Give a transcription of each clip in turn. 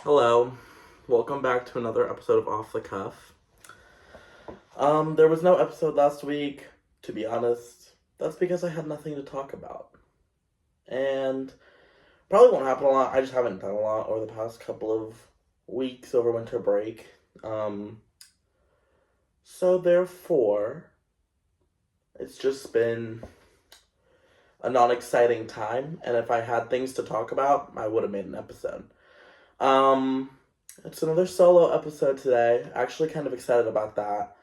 Hello, welcome back to another episode of Off the Cuff. There was no episode last week, to be honest. That's because I had nothing to talk about. And probably won't happen a lot. I just haven't done a lot over the past couple of weeks over winter break. Um, so therefore, it's just been a non-exciting time, and if I had things to talk about, I would have made an episode. Um, it's another solo episode today. Actually kind of excited about that.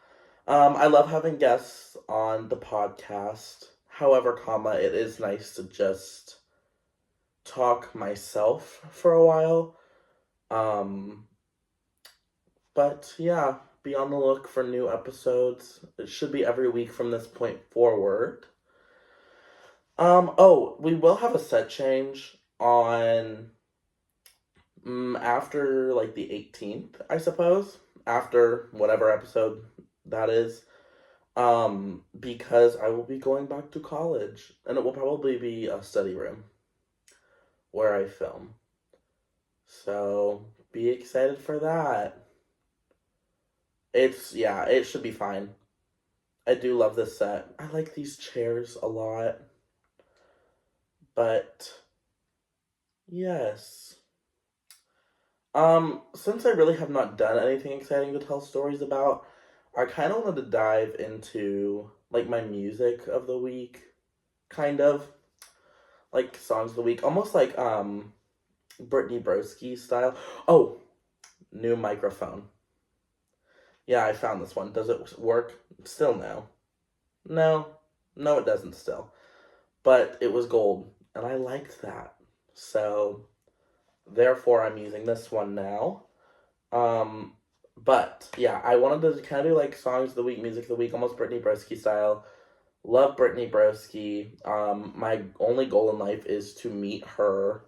I love having guests on the podcast. However, it is nice to just talk myself for a while. Um, but yeah, be on the look for new episodes. It should be every week from this point forward. We will have a set change on after like the 18th, I suppose. After whatever episode that is. Because I will be going back to college, and it will probably be a study room where I film. So be excited for that. It should be fine. I do love this set. I like these chairs a lot. But yes. Since I really have not done anything exciting to tell stories about, I kind of wanted to dive into like my music of the week, kind of like songs of the week, almost like Brittany Broski style. Oh, new microphone. Yeah, I found this one. Does it work? Still no. No, no, it doesn't still. But it was gold, and I liked that. So therefore, I'm using this one now. Um, but yeah, I wanted to kind of do like songs of the week, music of the week, almost Brittany Broski style. Love Brittany Broski. My only goal in life is to meet her.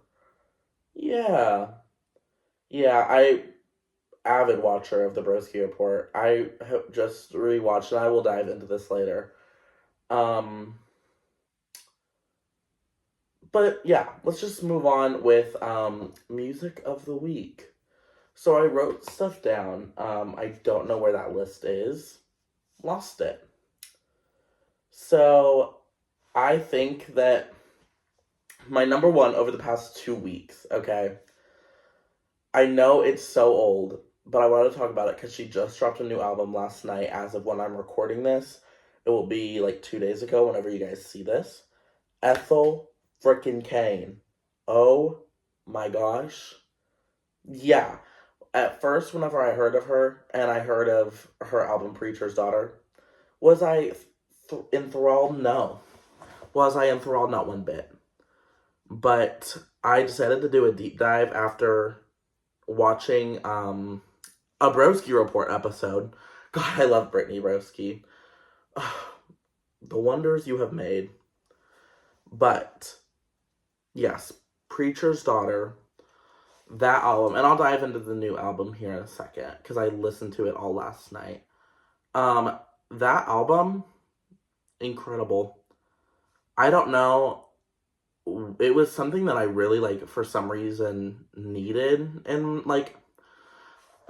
Yeah, yeah. I avid watcher of the Broski Report. I have just rewatched, and I will dive into this later. Um, but yeah, let's just move on with music of the week. So I wrote stuff down. I don't know where that list is. Lost it. So I think that my number one over the past 2 weeks, okay? I know it's so old, but I wanted to talk about it because she just dropped a new album last night as of when I'm recording this. It will be like 2 days ago whenever you guys see this. Ethel frickin' Cain. Oh my gosh. Yeah. At first, whenever I heard of her and I heard of her album Preacher's Daughter, was I enthralled? No. Was I enthralled? Not one bit. But I decided to do a deep dive after watching a Broski Report episode. God, I love Brittany Broski. The wonders you have made. But yes, Preacher's Daughter, that album, and I'll dive into the new album here in a second because I listened to it all last night. That album, incredible. I don't know. It was something that I really like for some reason needed, and like,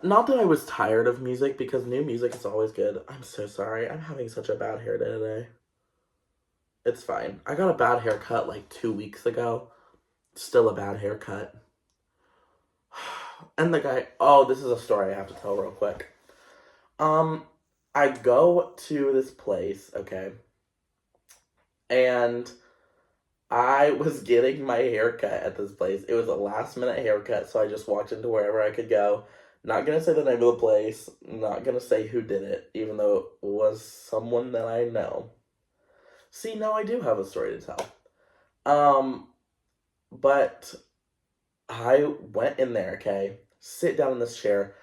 not that I was tired of music because new music is always good. I'm so sorry. I'm having such a bad hair day today. It's fine. I got a bad haircut like 2 weeks ago. Still a bad haircut. And the guy, oh, this is a story I have to tell real quick. Um, I go to this place, okay, and I was getting my haircut at this place. It was a last minute haircut, so I just walked into wherever I could go. Not gonna say the name of the place, not gonna say who did it, even though it was someone that I know. See, now I do have a story to tell. Um, but I went in there, okay, sit down in this chair.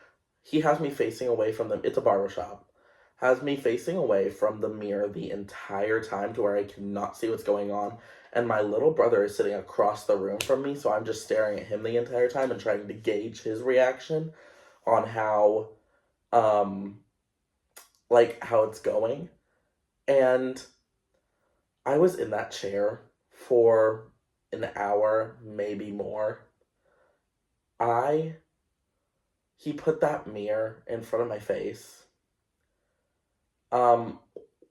He has me facing away from them. It's a barbershop. Has me facing away from the mirror the entire time to where I cannot see what's going on. And my little brother is sitting across the room from me, so I'm just staring at him the entire time and trying to gauge his reaction on um, how it's going. And I was in that chair for an hour, maybe more. I he put that mirror in front of my face. Um,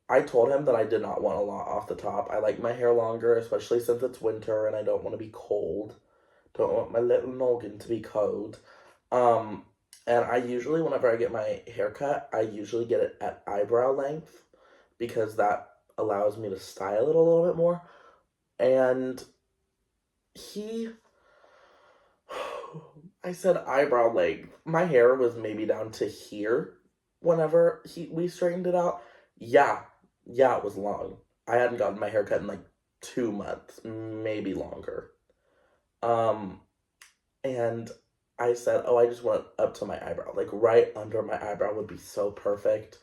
I told him that I did not want a lot off the top. I like my hair longer, especially since it's winter and I don't want to be cold. Don't want my little noggin to be cold. Um, and I usually, whenever I get my hair cut, I usually get it at eyebrow length because that allows me to style it a little bit more. And he, I said eyebrow length. My hair was maybe down to here whenever we straightened it out. Yeah, yeah, it was long. I hadn't gotten my hair cut in like 2 months, maybe longer. Um, and I said, oh, I just want up to my eyebrow. Like right under my eyebrow would be so perfect.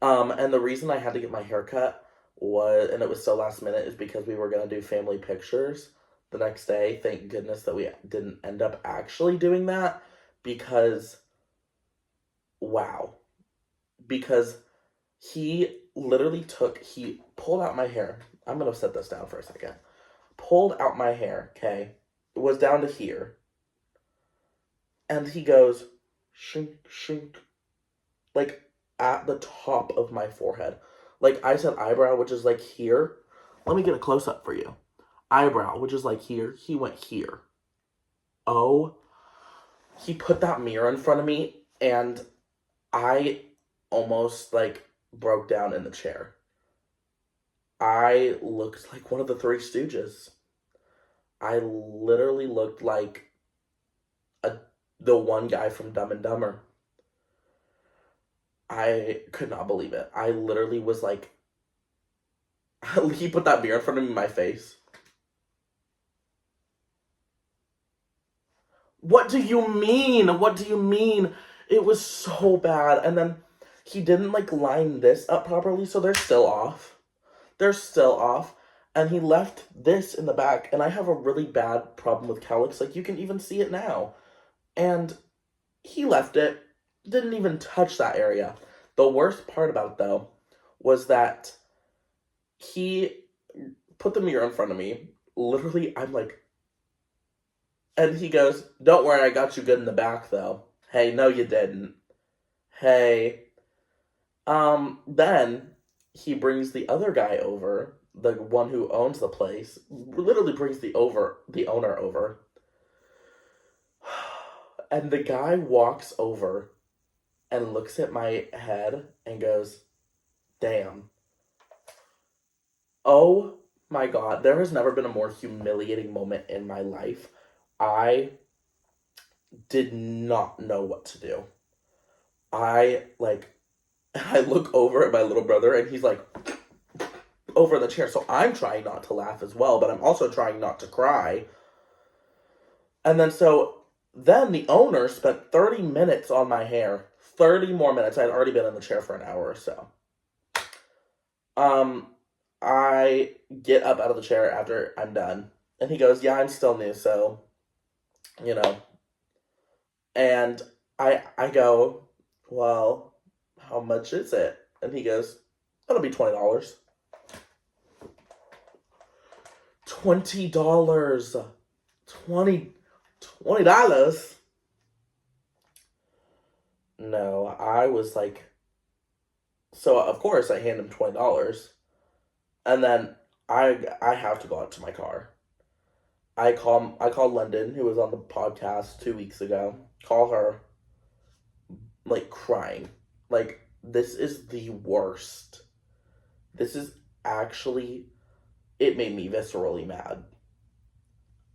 And the reason I had to get my hair cut was, and it was so last minute, is because we were going to do family pictures the next day. Thank goodness that we didn't end up actually doing that because, wow. Because he pulled out my hair. I'm going to set this down for a second. Pulled out my hair, okay? It was down to here. And he goes, shink, shink, like at the top of my forehead. Like I said eyebrow, which is like here. Let me get a close up for you. Eyebrow, which is like here. He went here. Oh, he put that mirror in front of me and I almost like broke down in the chair. I looked like one of the Three Stooges. I literally looked like the one guy from Dumb and Dumber. I could not believe it. I literally was like, he put that mirror in front of me in my face. What do you mean? What do you mean? It was so bad. And then he didn't like line this up properly, so they're still off. They're still off. And he left this in the back. And I have a really bad problem with cowlicks. Like, you can even see it now. And he left it. Didn't even touch that area. The worst part about it, though, was that he put the mirror in front of me. Literally, I'm like... And he goes, don't worry, I got you good in the back, though. Hey, no, you didn't. Hey. Then he brings the other guy over, the one who owns the place, literally brings the owner over. And the guy walks over and looks at my head and goes, damn. Oh my God, there has never been a more humiliating moment in my life. I did not know what to do. I look over at my little brother and he's like over in the chair. So I'm trying not to laugh as well, but I'm also trying not to cry. And then the owner spent 30 minutes on my hair. 30 more minutes. I had already been in the chair for an hour or so. I get up out of the chair after I'm done. And he goes, yeah, I'm still new, so, you know. And I go, well, how much is it? And he goes, that'll be $20. $20. $20. No, I was like, so of course I hand him $20. And then I have to go out to my car. I call Landon, who was on the podcast 2 weeks ago. Call her, like, crying. Like, this is the worst. This is actually, it made me viscerally mad.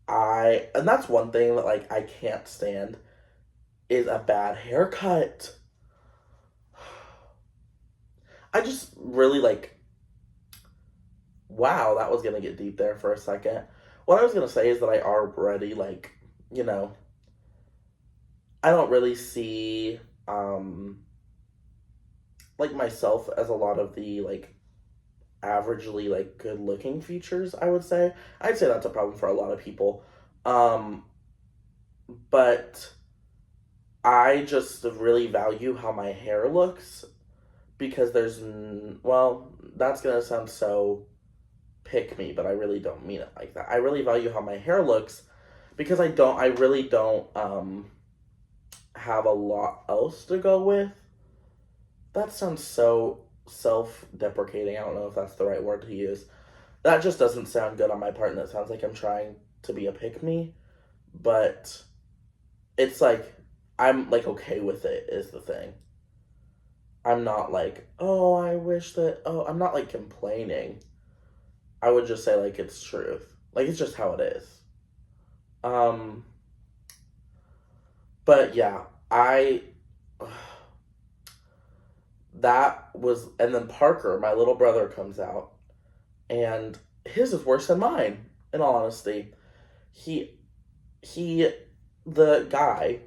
And that's one thing that, like, I can't stand, is a bad haircut. I just really, like, wow, that was gonna get deep there for a second. What I was gonna say is that I already, like, you know, I don't really see, like, myself as a lot of the, like, averagely, like, good-looking features, I would say. I'd say that's a problem for a lot of people. But I just really value how my hair looks because well, that's gonna sound so pick me, but I really don't mean it like that. I really value how my hair looks because I really don't, have a lot else to go with. That sounds so self-deprecating. I don't know if that's the right word to use. That just doesn't sound good on my part, and it sounds like I'm trying to be a pick-me. But it's like, I'm like okay with it, is the thing. I'm not like, oh, I wish that, oh, I'm not like complaining. I would just say like it's truth. Like it's just how it is. Um, but yeah, that was, and then Parker, my little brother, comes out, and his is worse than mine, in all honesty. He, he, the guy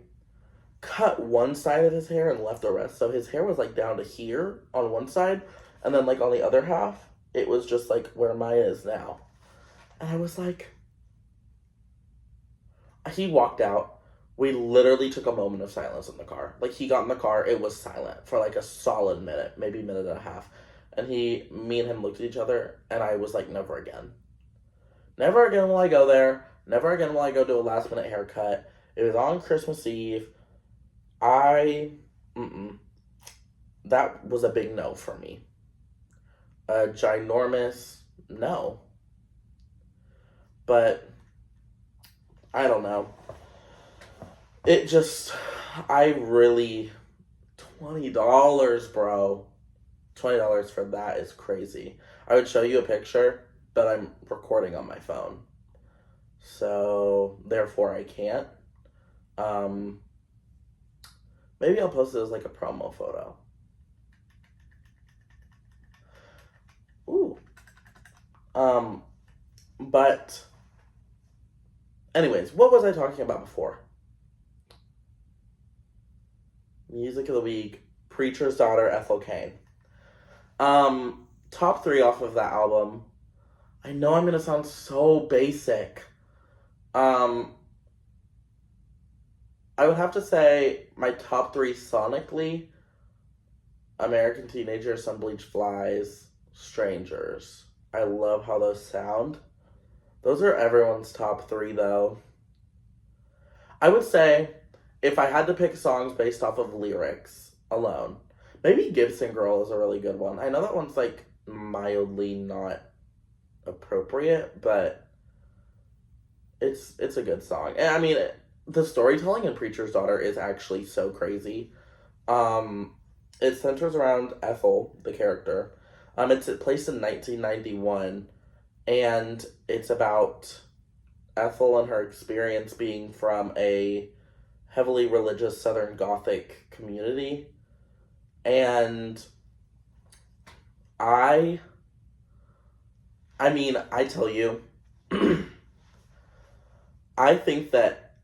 cut one side of his hair and left the rest. So his hair was like down to here on one side, and then like on the other half, it was just like where mine is now. And I was like, he walked out. We literally took a moment of silence in the car. Like he got in the car, it was silent for like a solid minute, maybe a minute and a half. And me and him looked at each other, and I was like, never again. Never again will I go there. Never again will I go do a last minute haircut. It was on Christmas Eve. That was a big no for me. A ginormous no. But I don't know. It just, I really, $20, bro. $20 for that is crazy. I would show you a picture, but I'm recording on my phone. So, therefore I can't. Maybe I'll post it as like a promo photo. Ooh. But anyways, what was I talking about before? Music of the week, Preacher's Daughter, Ethel Cain. Top 3 off of that album. I know I'm gonna sound so basic. I would have to say my top 3 sonically: American Teenager, Some Bleach Flies, Strangers. I love how those sound. Those are everyone's top 3 though. I would say if I had to pick songs based off of lyrics alone, maybe Gibson Girl is a really good one. I know that one's like mildly not appropriate, but it's a good song. And I mean, the storytelling in Preacher's Daughter is actually so crazy. It centers around Ethel, the character. It's placed in 1991, and it's about Ethel and her experience being from a heavily religious Southern Gothic community. And I mean, I tell you, I think that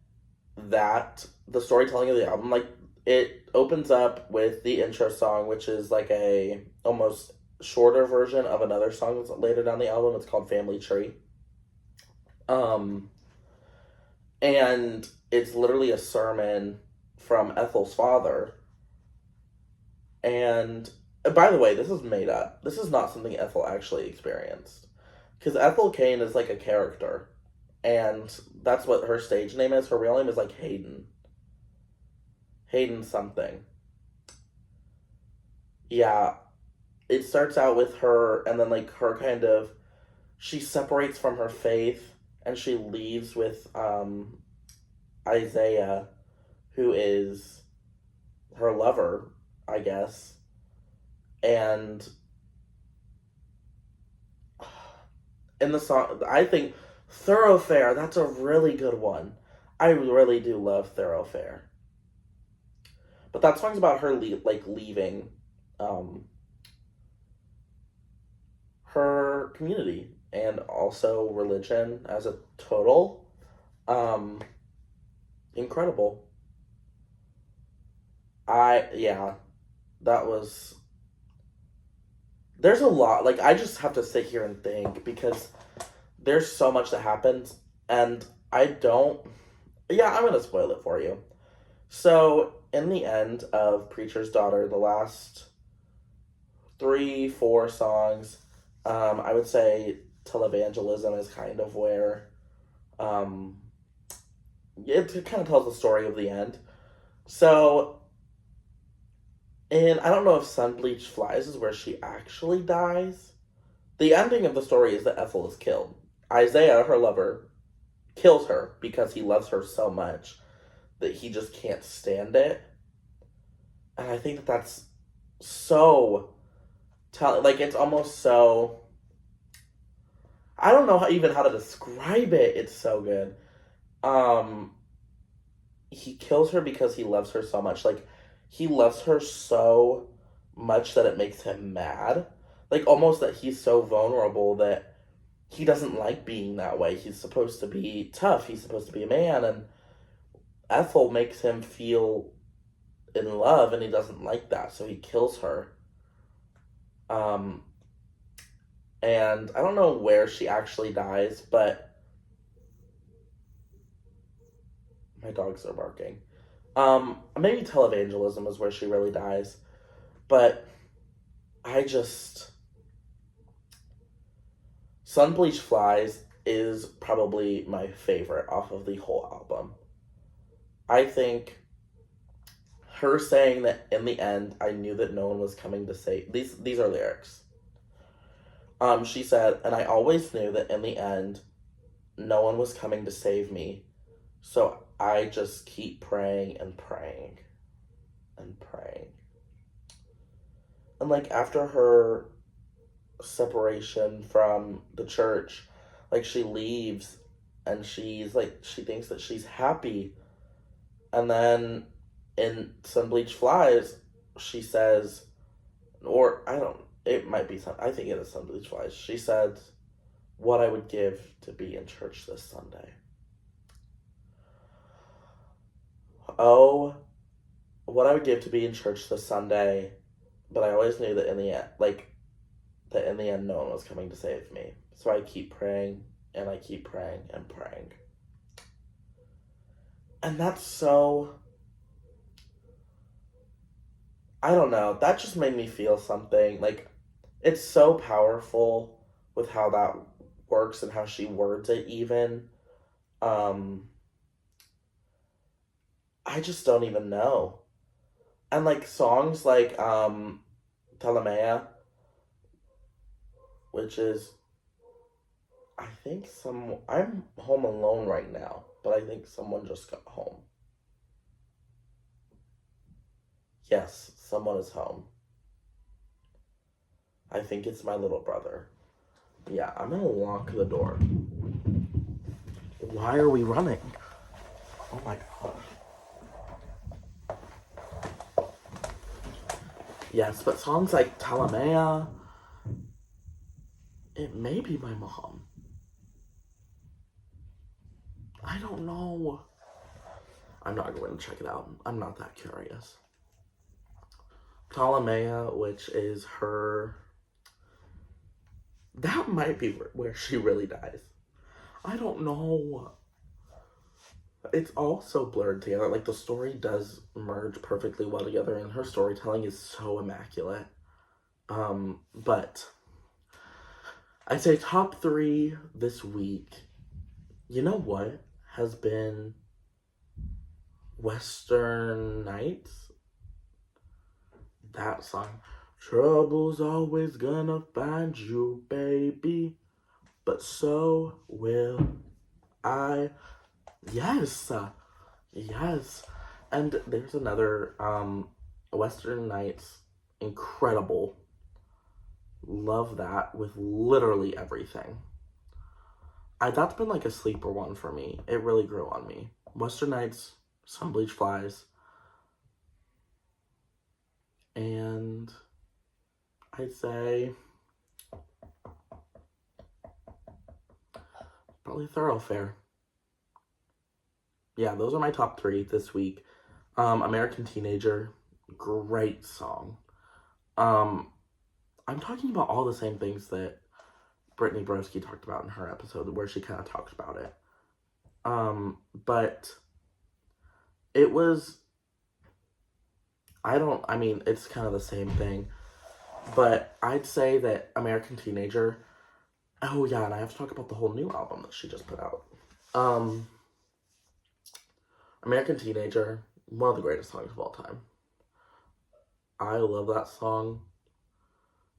the storytelling of the album, like, it opens up with the intro song, which is like a almost shorter version of another song that's later down the album. It's called Family Tree. And it's literally a sermon from Ethel's father. And by the way, this is made up. This is not something Ethel actually experienced. Because Ethel Cain is like a character. And that's what her stage name is. Her real name is like Hayden. Hayden something. Yeah. It starts out with her, and then like her kind of, she separates from her faith, and she leaves with Isaiah, who is her lover, I guess. And in the song, I think Thoroughfare, that's a really good one. I really do love Thoroughfare. But that song's about her leaving her community and also religion as a total. Incredible. That was, there's a lot, like, I just have to sit here and think, because there's so much that happens, and I'm gonna spoil it for you. So, in the end of Preacher's Daughter, the last 3-4 songs, I would say Televangelism is kind of where, it kind of tells the story of the end. So, and I don't know if Sun Bleached Flies is where she actually dies. The ending of the story is that Ethel is killed. Isaiah, her lover, kills her because he loves her so much that he just can't stand it. And I think that that's so like it's almost so, I don't know even how to describe it. It's so good. Um he kills her because he loves her so much. Like he loves her so much that it makes him mad. Like almost that he's so vulnerable that he doesn't like being that way. He's supposed to be tough. He's supposed to be a man, and Ethel makes him feel in love, and he doesn't like that, so he kills her. Um, and I don't know where she actually dies, but my dogs are barking. Maybe televangelism is where she really dies, but I just Sunbleach Flies is probably my favorite off of the whole album. I think her saying that in the end, I knew that no one was coming to save these are lyrics. She said, and I always knew that in the end, no one was coming to save me. So I just keep praying and praying and praying. And like after her separation from the church, like she leaves and she's like she thinks that she's happy. And then in Sun Bleach Flies, she says, or I don't, it might be some, I think it is Sun Bleach Flies. She said, what I would give to be in church this Sunday. Oh, what I would give to be in church this Sunday, but I always knew that in the end, that in the end, no one was coming to save me. So I keep praying, and I keep praying and praying. And that's so, I don't know, that just made me feel something. Like, it's so powerful with how that works and how she words it even. Um, I just don't even know. And like songs like Telemea, which is I think I'm home alone right now, but I think someone just got home. Yes, someone is home. I think it's my little brother. Yeah, I'm gonna lock the door. Why are we running? Oh my gosh. Yes, but songs like Talamea, it may be my mom. I don't know. I'm not going to check it out. I'm not that curious. Talamea, which is her. That might be where she really dies. I don't know. It's all so blurred together. Like, the story does merge perfectly well together, and her storytelling is so immaculate. But I'd say top 3 this week. You know what has been Western Nights? That song. Trouble's always gonna find you, baby, but so will I. Yes, yes. And there's another Western Nights, incredible. Love that with literally everything. That's been like a sleeper one for me. It really grew on me. Western Nights, Sun Bleach Flies, and I'd say probably Thoroughfare. Yeah, those are my top 3 this week. American Teenager, great song. I'm talking about all the same things that Brittany Broski talked about in her episode, where she kind of talked about it. But it was, it's kind of the same thing, but I'd say that American Teenager, oh yeah, and I have to talk about the whole new album that she just put out. American Teenager, one of the greatest songs of all time. I love that song.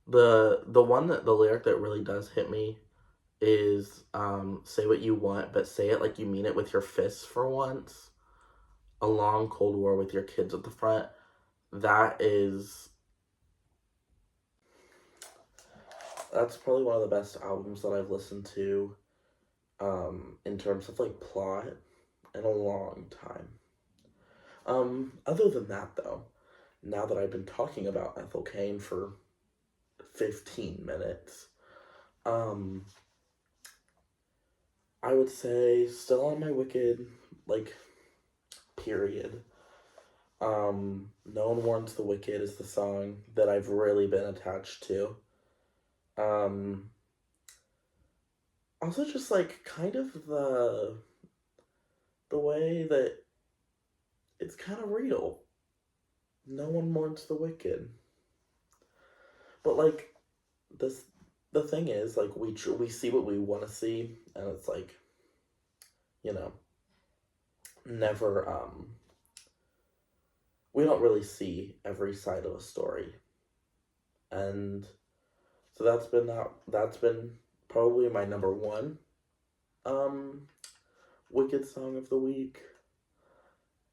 The one that the lyric that really does hit me is say what you want, but say it like you mean it with your fists for once. A long Cold War with your kids at the front. That's probably one of the best albums that I've listened to in terms of like plot in a long time. Other than that though, now that I've been talking about Ethel Cain for 15 minutes, I would say still on my Wicked, like, period. No One Warns the Wicked is the song that I've really been attached to. Also just like kind of the way that it's kind of real. No one mourns the wicked. But like the thing is like we see what we want to see, and it's like, you know, never we don't really see every side of a story. And so that's been probably my number one Wicked song of the week.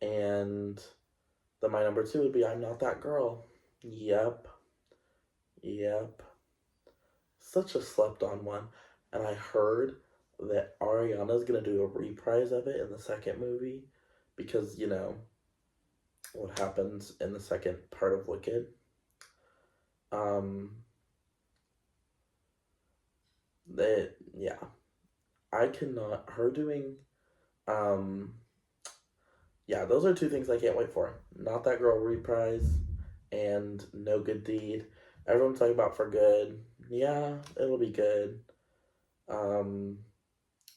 And then my number two would be I'm Not That Girl. Yep. Such a slept on one. And I heard that Ariana's gonna do a reprise of it in the second movie because, you know, what happens in the second part of Wicked. Yeah. I cannot, her doing, yeah, those are two things I can't wait for. Not That Girl reprise and No Good Deed. Everyone's talking about For Good. Yeah, it'll be good. I don't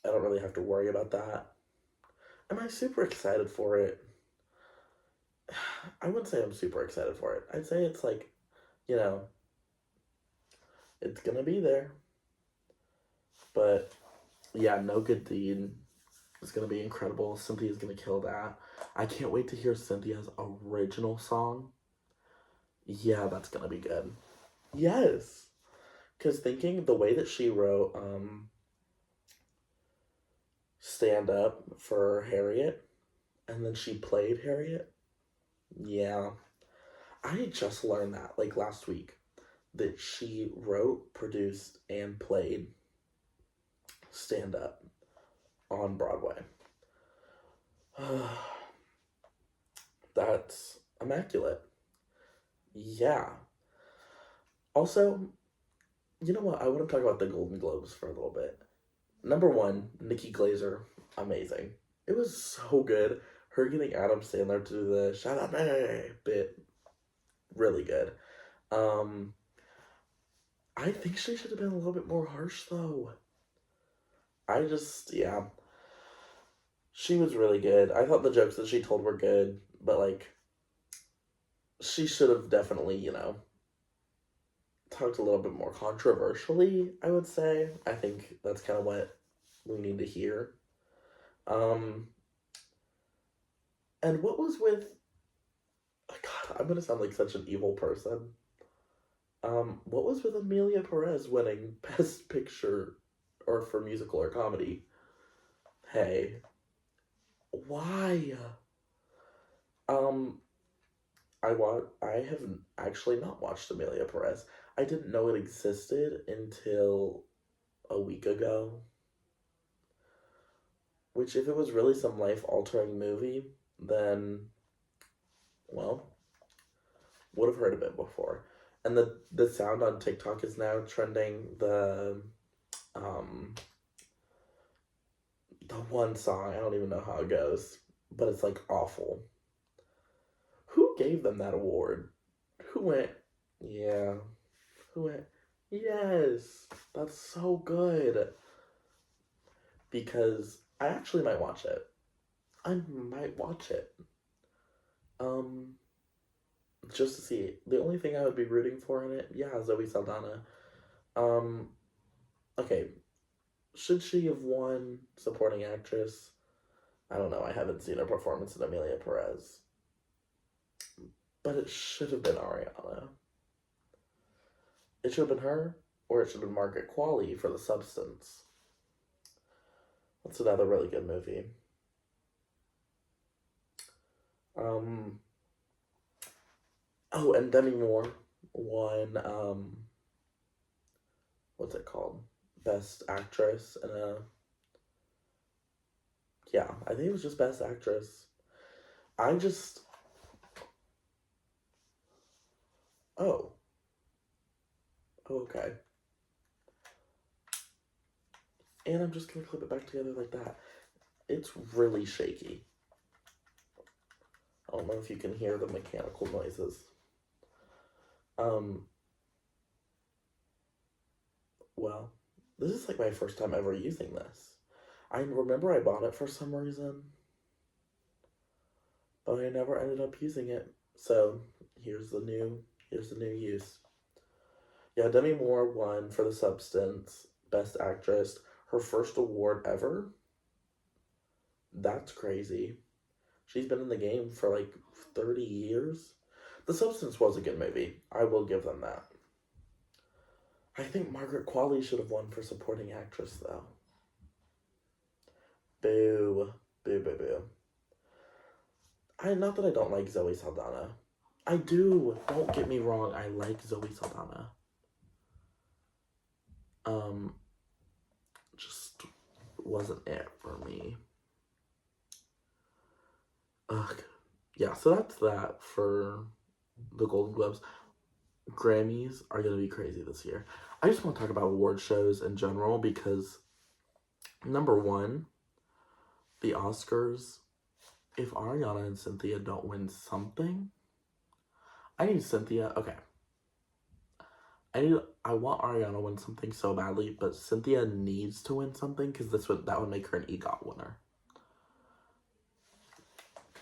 really have to worry about that. Am I super excited for it? I wouldn't say I'm super excited for it. I'd say it's like, you know, it's gonna be there. But yeah, No Good Deed is gonna be incredible. Cynthia's gonna kill that. I can't wait to hear Cynthia's original song. Yeah, that's gonna be good. Yes. Because thinking the way that she wrote Stand Up for Harriet, and then she played Harriet. Yeah. I just learned that, like, last week, that she wrote, produced, and played Stand Up on Broadway. That's immaculate. Yeah. Also, you know what? I want to talk about the Golden Globes for a little bit. Number one, Nikki Glazer, amazing. It was so good. Her getting Adam Sandler to do the "Shut Up bit, really good. I think she should have been a little bit more harsh though. Yeah. She was really good. I thought the jokes that she told were good, but like, she should have definitely, you know, talked a little bit more controversially, I would say. I think that's kind of what we need to hear. And what was with, God, I'm gonna sound like such an evil person. What was with Amelia Perez winning Best Picture or for musical or comedy? Hey, why? Um, I have actually not watched Amelia Perez. I didn't know it existed until a week ago. Which, if it was really some life-altering movie, then, well, would have heard of it before. And the sound on TikTok is now trending the one song, I don't even know how it goes, but it's like awful. Who gave them that award? Who went, yeah, who went, yes, that's so good. Because I actually might watch it. I might watch it. Just to see it. The only thing I would be rooting for in it, yeah, Zoe Saldana. Okay, should she have won supporting actress? I don't know. I haven't seen her performance in Amelia Perez. But it should have been Ariana. It should have been her, or it should have been Margaret Qualley for The Substance. That's another really good movie. Oh, and Demi Moore won, what's it called? Best Actress in a... Yeah, I think it was just Best Actress. Oh. Oh, okay. And I'm just gonna clip it back together like that. It's really shaky. I don't know if you can hear the mechanical noises. Well, this is like my first time ever using this. I remember I bought it for some reason, but I never ended up using it. So here's the new use. Yeah, Demi Moore won for The Substance, Best Actress, her first award ever. That's crazy. She's been in the game for like 30 years. The Substance was a good movie. I will give them that. I think Margaret Qualley should have won for supporting actress, though. Boo. Boo, boo, boo. Not that I don't like Zoe Saldana. I do. Don't get me wrong. I like Zoe Saldana. Just wasn't it for me. Ugh. Yeah, so that's that for the Golden Globes. Grammys are going to be crazy this year. I just want to talk about award shows in general because, number one, the Oscars, if Ariana and Cynthia don't win something, I need Cynthia, okay. I want Ariana to win something so badly, but Cynthia needs to win something because that would make her an EGOT winner.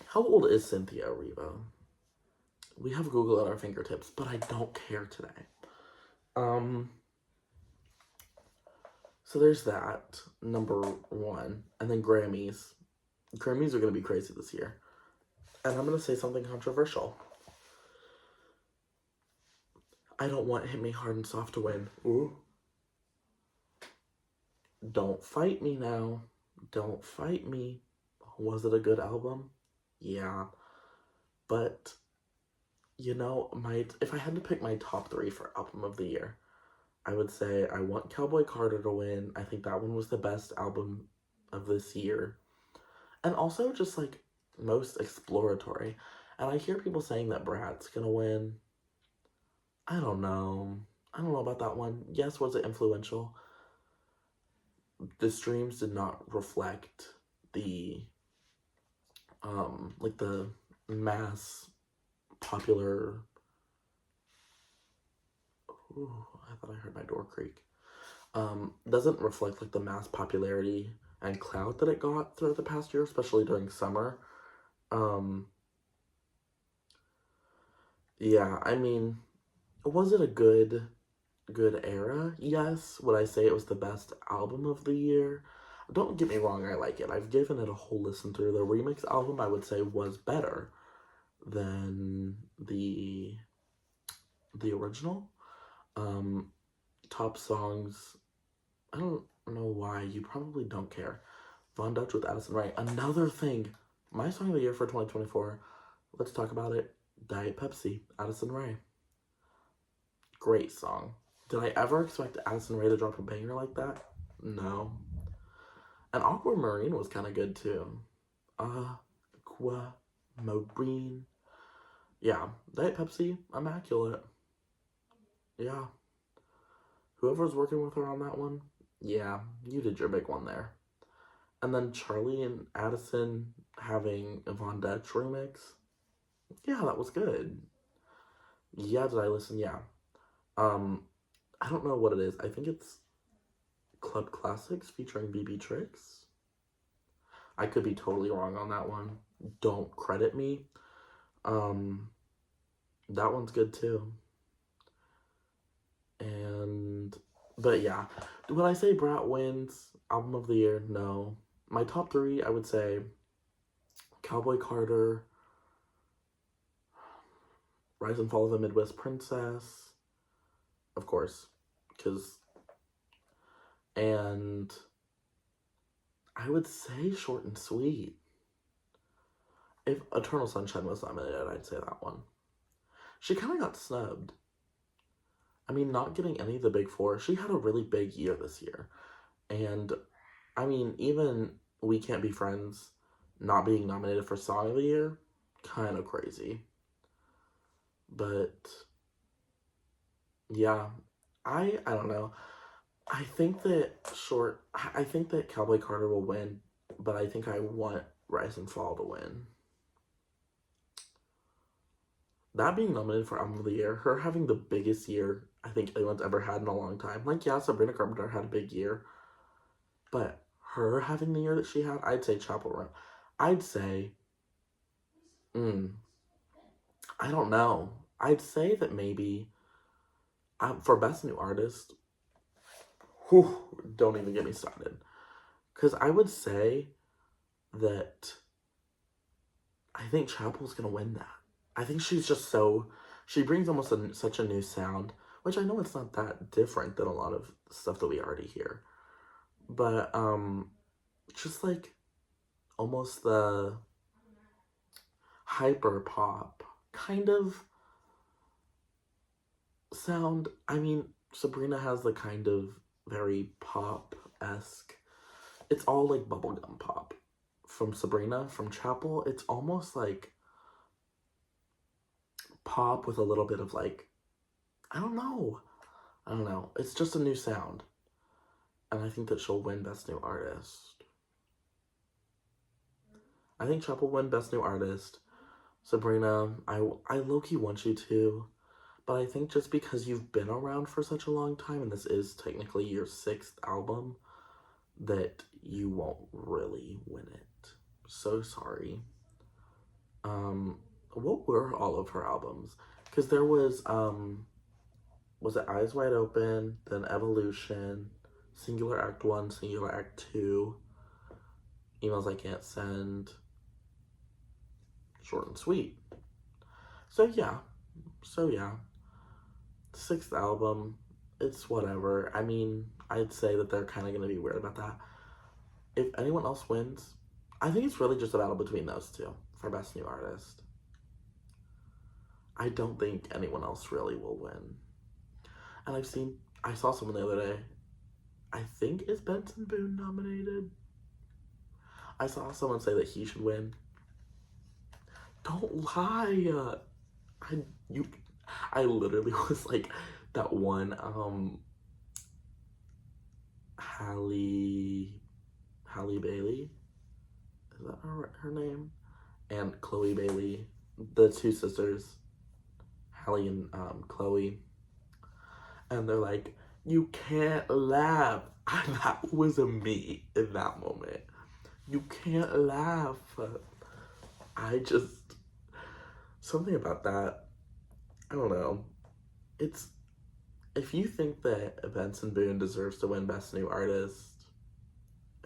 How old is Cynthia Erivo? We have Google at our fingertips, but I don't care today. So there's that, number one. And then Grammys. Grammys are going to be crazy this year. And I'm going to say something controversial. I don't want Hit Me Hard and Soft to win. Ooh. Don't fight me now. Don't fight me. Was it a good album? Yeah. But, you know, if I had to pick my top 3 for album of the year, I would say I want Cowboy Carter to win. I think that one was the best album of this year. And also just, like, most exploratory. And I hear people saying that Brat's gonna win. I don't know. I don't know about that one. Yes, was it influential? The streams did not reflect the, like, the mass popular... Ooh, I thought I heard my door creak. Doesn't reflect, like, the mass popularity and clout that it got throughout the past year, especially during summer. Yeah, I mean, was it a good era? Yes. Would I say it was the best album of the year? Don't get me wrong, I like it. I've given it a whole listen through. The remix album, I would say, was better than the original. Top songs, I don't know why. You probably don't care. Von Dutch with Addison Rae. Another thing, my song of the year for 2024, let's talk about it. Diet Pepsi, Addison Rae. Great song. Did I ever expect Addison Rae to drop a banger like that? No. And Aquamarine was kind of good too. Aquamarine. Yeah, Diet Pepsi, immaculate. Yeah. Whoever's working with her on that one, yeah, you did your big one there. And then Charlie and Addison having a Von Dutch remix. Yeah, that was good. Yeah, did I listen? Yeah. I don't know what it is. I think it's Club Classics featuring BB Tricks. I could be totally wrong on that one. Don't credit me. That one's good too. But yeah. Would I say Brat wins album of the year? No. My top 3, I would say Cowboy Carter, Rise and Fall of a Midwest Princess, of course, and I would say Short and Sweet. If Eternal Sunshine was nominated, I'd say that one. She kind of got snubbed. I mean, not getting any of the big four. She had a really big year this year. And, I mean, even We Can't Be Friends not being nominated for Song of the Year, kind of crazy. But, yeah, I don't know. I think that Cowboy Carter will win, but I think I want Rise and Fall to win. That being nominated for Album of the Year, her having the biggest year I think anyone's ever had in a long time. Like, yeah, Sabrina Carpenter had a big year, but her having the year that she had, I'd say Chapel Roan. I'd say, I don't know. I'd say that maybe, for Best New Artist, don't even get me started. Because I would say that I think Chapel's going to win that. I think she's just she brings almost such a new sound, which I know it's not that different than a lot of stuff that we already hear. But, just like almost the hyper pop kind of sound. I mean, Sabrina has the kind of very pop-esque, it's all like bubblegum pop. From Sabrina, from Chapel, it's almost like pop with a little bit of like, I don't know. It's just a new sound. And I think that she'll win Best New Artist. I think Chapel will win Best New Artist. Sabrina, I low-key want you to. But I think just because you've been around for such a long time, and this is technically your 6th album, that you won't really win it. So sorry. What were all of her albums? Because there was it Eyes Wide Open, then Evolution, Singular Act 1, Singular Act 2, Emails I Can't Send, Short and Sweet. So yeah. 6th album, it's whatever. I mean, I'd say that they're kind of going to be weird about that. If anyone else wins, I think it's really just a battle between those two for Best New Artist. I don't think anyone else really will win. And I saw someone the other day, I think, is Benson Boone nominated? I saw someone say that he should win. Don't lie. I literally was like, that one, Halle Bailey, is that her name? And Chloe Bailey, the two sisters, Halle and Chloe, and they're like, you can't laugh. That was me in that moment. You can't laugh. Something about that, I don't know. If you think that Benson Boone deserves to win Best New Artist,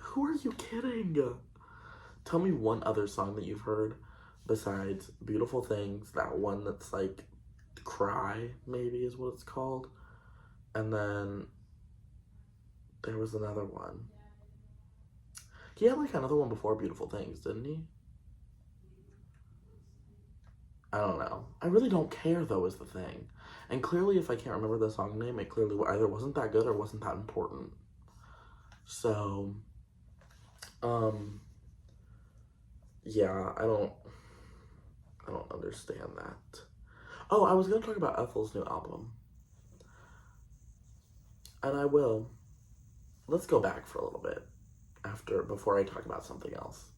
who are you kidding? Tell me one other song that you've heard besides Beautiful Things, that one that's like Cry, maybe is what it's called. And then there was another one. He had like another one before Beautiful Things, didn't he? I don't know. I really don't care, though, is the thing. And clearly, if I can't remember the song name, it clearly either wasn't that good or wasn't that important. So, yeah, I don't understand that. Oh, I was going to talk about Ethel's new album. And I will. Let's go back for a little bit before I talk about something else.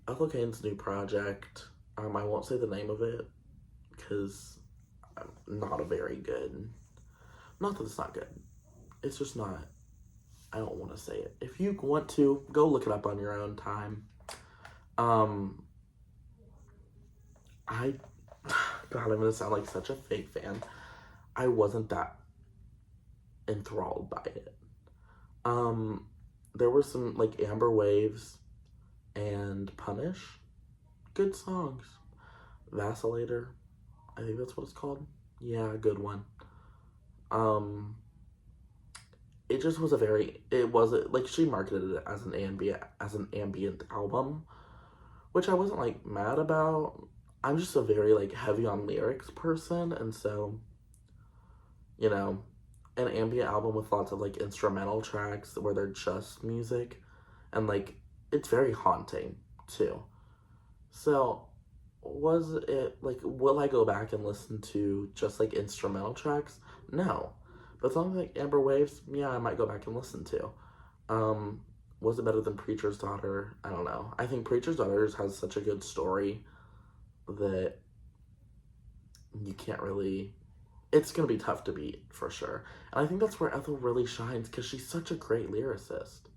Ethel Cain's new project, I won't say the name of it, because I'm not that it's not good. It's just not, I don't want to say it. If you want to, go look it up on your own time. God, I'm going to sound like such a fake fan. I wasn't that enthralled by it. There were some, like, Amber Waves and Punish. Good songs. Vacillator. I think that's what it's called. Yeah, good one. Um, it just was a very, it wasn't, like, she marketed it as an ambient album, which I wasn't, like, mad about. I'm just a very, like, heavy on lyrics person, and so, you know, an ambient album with lots of, like, instrumental tracks where they're just music, and, like, it's very haunting, too. So, was it, like, will I go back and listen to just, like, instrumental tracks? No. But something like Amber Waves, yeah, I might go back and listen to. Um, was it better than Preacher's Daughter? I don't know. I think Preacher's Daughter has such a good story that you can't really, it's going to be tough to beat for sure. And I think that's where Ethel really shines because she's such a great lyricist.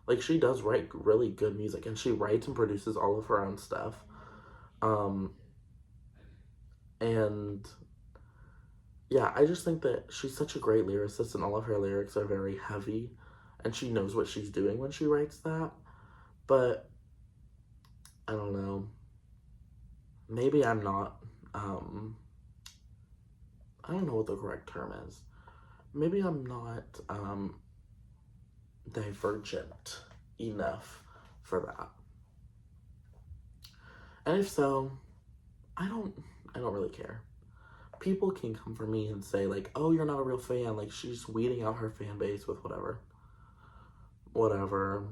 Like, she does write really good music, and she writes and produces all of her own stuff. Um, and yeah, I just think that she's such a great lyricist, and all of her lyrics are very heavy, and she knows what she's doing when she writes that. But I don't know. Maybe I'm not. I don't know what the correct term is. Maybe I'm not divergent enough for that. And if so, I don't. I don't really care. People can come for me and say, like, oh, you're not a real fan. Like, she's weeding out her fan base with whatever. Whatever.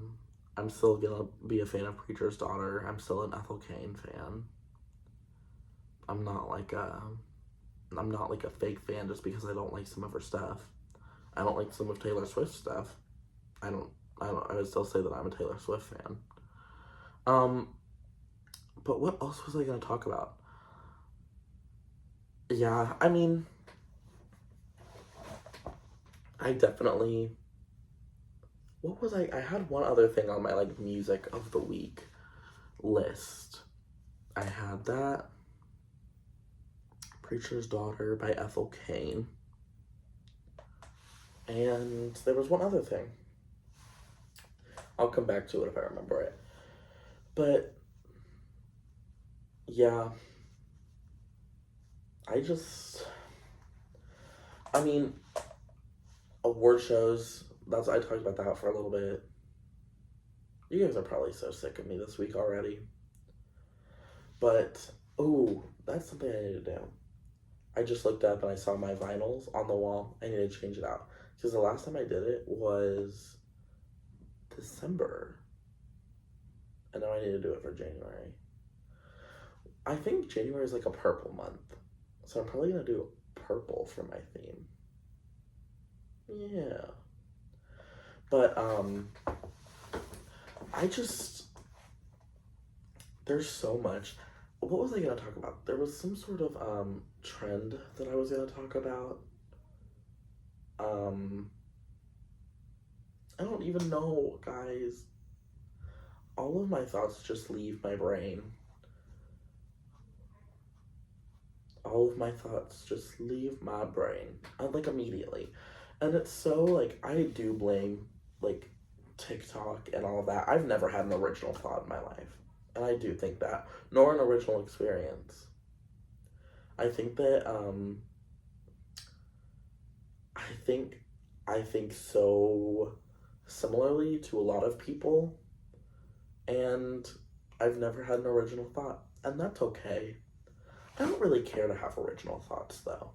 I'm still gonna be a fan of Preacher's Daughter. I'm still an Ethel Cain fan. I'm not like a fake fan just because I don't like some of her stuff. I don't like some of Taylor Swift's stuff. I would still say that I'm a Taylor Swift fan. But what else was I gonna talk about? Yeah, I mean, I definitely, what was I had one other thing on my, like, music of the week list. I had that Preacher's Daughter by Ethel Cain. And there was one other thing. I'll come back to it if I remember it. But yeah, I mean, award shows, I talked about that for a little bit. You guys are probably so sick of me this week already. But, ooh, that's something I need to do. I just looked up and I saw my vinyls on the wall. I need to change it out. Because the last time I did it was December. And now I need to do it for January. I think January is like a purple month. So I'm probably going to do purple for my theme. Yeah. But, there's so much. What was I going to talk about? There was some sort of, trend that I was going to talk about. I don't even know, guys. All of my thoughts just leave my brain. All of my thoughts just leave my brain, like, immediately. And it's so, like, I do blame, like, TikTok and all of that. I've never had an original thought in my life. And I do think that. Nor an original experience. I think that, I think so similarly to a lot of people. And I've never had an original thought. And that's okay. I don't really care to have original thoughts, though.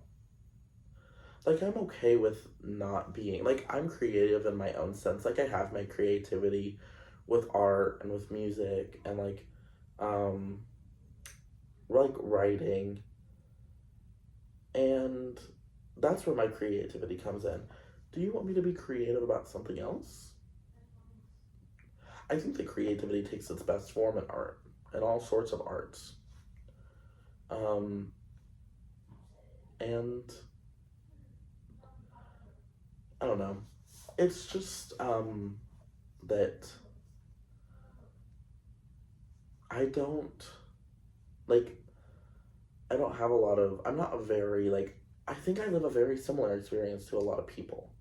Like, I'm okay with not being, like, I'm creative in my own sense. Like, I have my creativity with art and with music and, like, writing. And that's where my creativity comes in. Do you want me to be creative about something else? I think that creativity takes its best form in art, in all sorts of arts. And I don't know. It's just that I don't like. I don't have a lot of. I'm not a very, like. I think I live a very similar experience to a lot of people,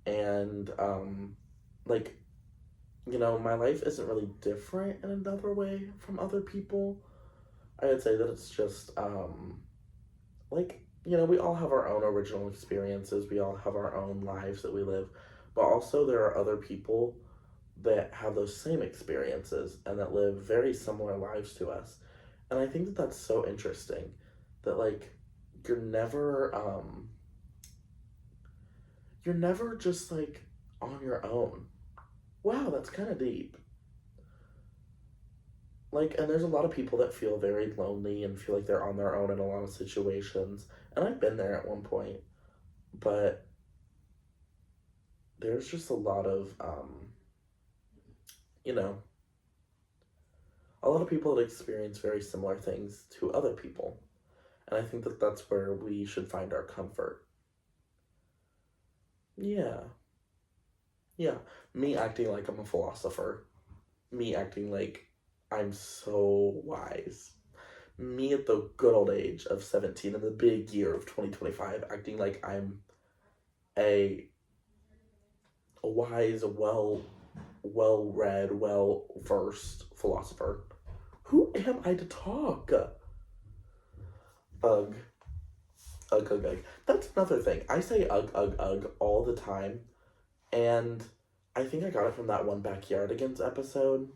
and like, you know, my life isn't really different in another way from other people. I would say that it's just like, we all have our own original experiences, we all have our own lives that we live, but also there are other people that have those same experiences and that live very similar lives to us. And I think that that's so interesting that, like, you're never, you're never just, like, on your own. Wow, that's kind of deep. Like, and there's a lot of people that feel very lonely and feel like they're on their own in a lot of situations. And I've been there at one point, but there's just a lot of, you know, a lot of people that experience very similar things to other people. And I think that that's where we should find our comfort. Yeah. Yeah. Me acting like I'm a philosopher. Me acting like I'm so wise. Me at the good old age of 17 in the big year of 2025 acting like I'm a wise, well read, well versed philosopher. Who am I to talk? Ugh. Ugh, ugh, ugh. That's another thing. I say ugh, ugh, ugh all the time. And I think I got it from that one Backyardigans episode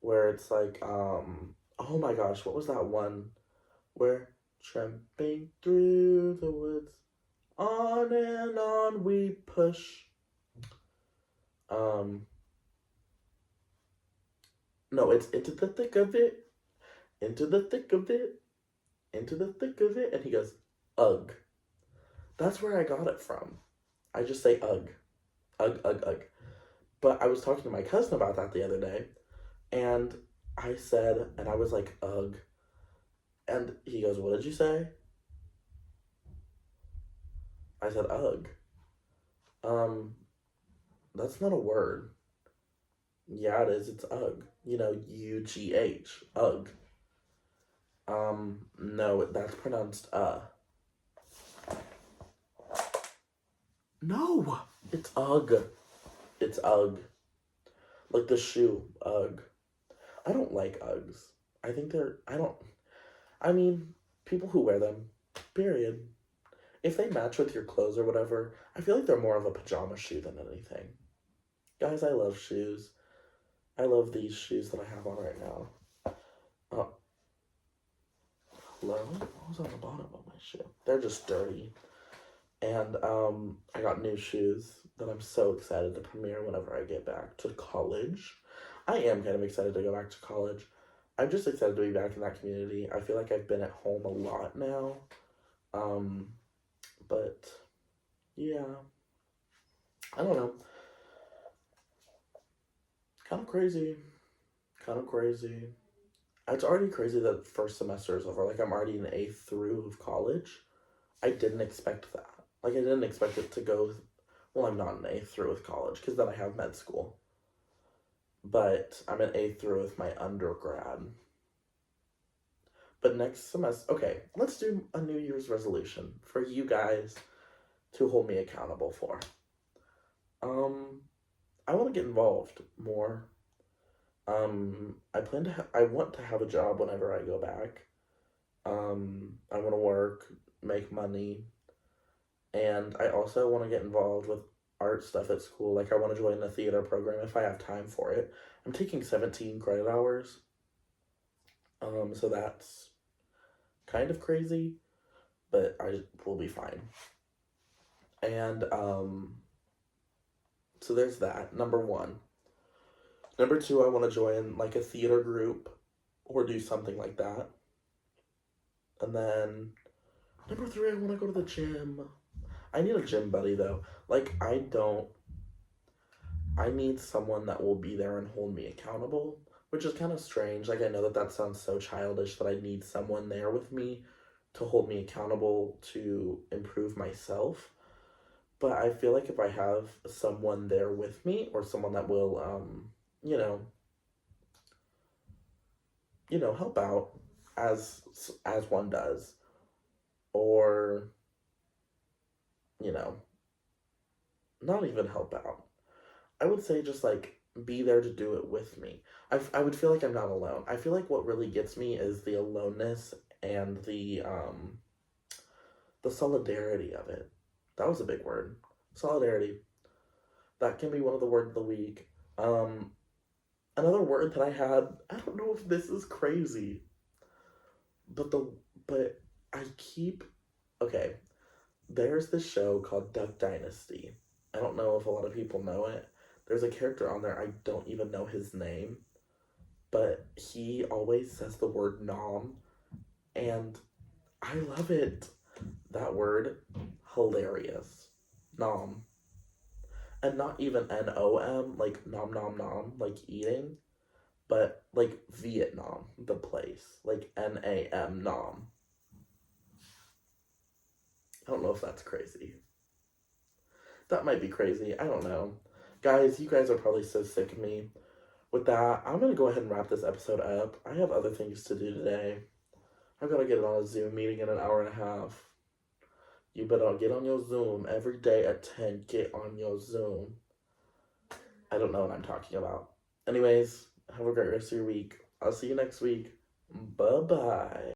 where it's like, oh my gosh, what was that one? Where tramping through the woods, on and on we push. No, it's into the thick of it, into the thick of it, into the thick of it, and he goes, ugh. That's where I got it from. I just say ugh, ugh, ugh, ugh. But I was talking to my cousin about that the other day, and I said, and I was like, ugh. And he goes, what did you say? I said, ugh. That's not a word. Yeah, it is. It's ugh. UGH. Ugh. No, that's pronounced No, it's ugh. It's ugh. Like the shoe, ugh. I don't like Uggs. I think I mean, people who wear them, period. If they match with your clothes or whatever, I feel like they're more of a pajama shoe than anything. Guys, I love shoes. I love these shoes that I have on right now. Oh, hello? What was on the bottom of my shoe? They're just dirty. And I got new shoes that I'm so excited to premiere whenever I get back to college. I am kind of excited to go back to college. I'm just excited to be back in that community. I feel like I've been at home a lot now. But yeah. I don't know. Kind of crazy. Kind of crazy. It's already crazy that first semester is over. Like, I'm already in eighth through of college. I didn't expect that. Like, I didn't expect it to go... Well, I'm not in eighth through with college, because then I have med school. But I'm in eighth through with my undergrad. But next semester... Okay, let's do a New Year's resolution for you guys to hold me accountable for. I want to get involved more. I want to have a job whenever I go back. I want to work, make money, and I also want to get involved with art stuff at school. Like, I want to join the theater program if I have time for it. I'm taking 17 credit hours, so that's kind of crazy, but I will be fine. And, so there's that, number one. Number two, I want to join, like, a theater group or do something like that. And then, number three, I want to go to the gym. I need a gym buddy, though. Like, I need someone that will be there and hold me accountable, which is kind of strange. Like, I know that sounds so childish that I need someone there with me to hold me accountable to improve myself. But I feel like if I have someone there with me, or someone that will, help out as one does, or, not even help out. I would say just, like, be there to do it with me. I would feel like I'm not alone. I feel like what really gets me is the aloneness and the the solidarity of it. That was a big word. Solidarity. That can be one of the words of the week. Another word that I had, I don't know if this is crazy, but I keep, okay, there's this show called Duck Dynasty. I don't know if a lot of people know it. There's a character on there, I don't even know his name, but he always says the word nom, and I love it. That word, hilarious. Nom. And not even Nom, like nom nom nom, like eating, but like Vietnam, the place, like NAM, nom. I don't know if that's crazy. That might be crazy. I don't know. Guys, you guys are probably so sick of me. With that, I'm going to go ahead and wrap this episode up. I have other things to do today. I've got to get on a Zoom meeting in an hour and a half. You better get on your Zoom every day at 10. Get on your Zoom. I don't know what I'm talking about. Anyways, have a great rest of your week. I'll see you next week. Bye-bye.